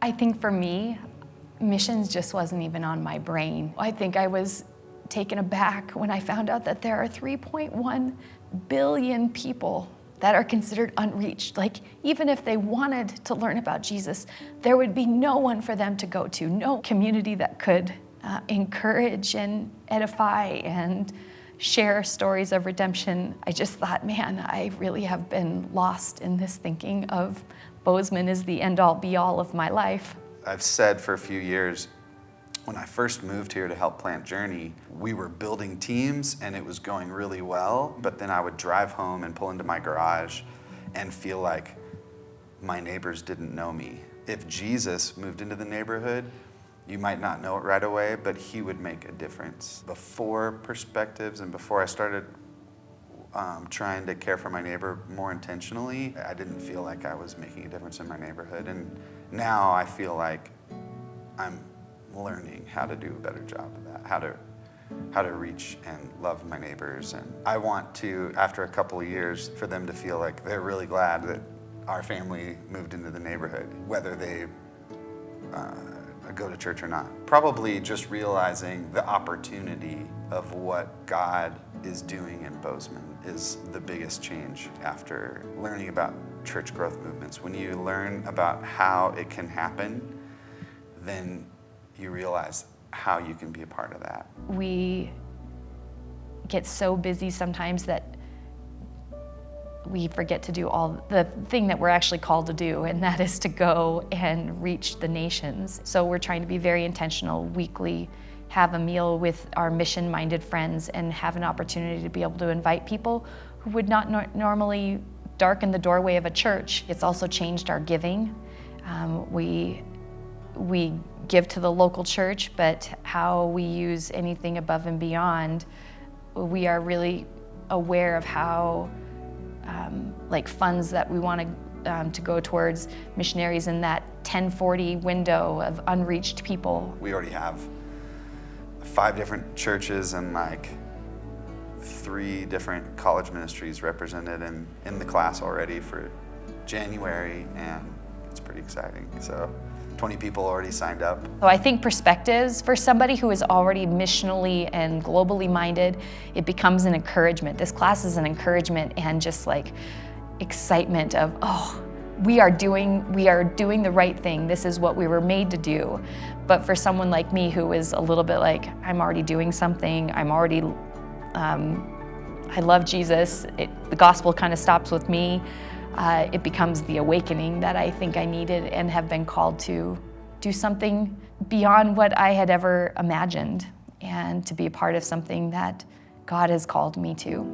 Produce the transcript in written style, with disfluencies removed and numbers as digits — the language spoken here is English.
I think for me, missions just wasn't even on my brain. I think I was taken aback when I found out that there are 3.1 billion people that are considered unreached. Like, even if they wanted to learn about Jesus, there would be no one for them to go to, no community that could encourage and edify and share stories of redemption. I just thought, man, I really have been lost in this thinking of Bozeman is the end-all be-all of my life. I've said for a few years, when I first moved here to help plant Journey, we were building teams and it was going really well, but then I would drive home and pull into my garage and feel like my neighbors didn't know me. If Jesus moved into the neighborhood, you might not know it right away, but he would make a difference. Before Perspectives and before I started trying to care for my neighbor more intentionally, I didn't feel like I was making a difference in my neighborhood. And now I feel like I'm learning how to do a better job of that, how to reach and love my neighbors. And I want to, after a couple of years, for them to feel like they're really glad that our family moved into the neighborhood, whether they go to church or not. Probably just realizing the opportunity of what God is doing in Bozeman is the biggest change after learning about church growth movements. When you learn about how it can happen, then you realize how you can be a part of that. We get so busy sometimes that we forget to do all the thing that we're actually called to do, and that is to go and reach the nations. So we're trying to be very intentional weekly, have a meal with our mission-minded friends, and have an opportunity to be able to invite people who would not normally darken the doorway of a church. It's also changed our giving. We give to the local church, but how we use anything above and beyond, we are really aware of how like funds that we want to go towards missionaries in that 1040 window of unreached people. We already have 5 different churches and like 3 different college ministries represented in the class already for January, and it's pretty exciting. So 20 people already signed up. So I think Perspectives, for somebody who is already missionally and globally minded, it becomes an encouragement. This class is an encouragement and just like excitement of, oh, we are doing the right thing. This is what we were made to do. But for someone like me who is a little bit like, I'm already doing something, I love Jesus, the gospel kind of stops with me. It becomes the awakening that I think I needed and have been called to do something beyond what I had ever imagined and to be a part of something that God has called me to.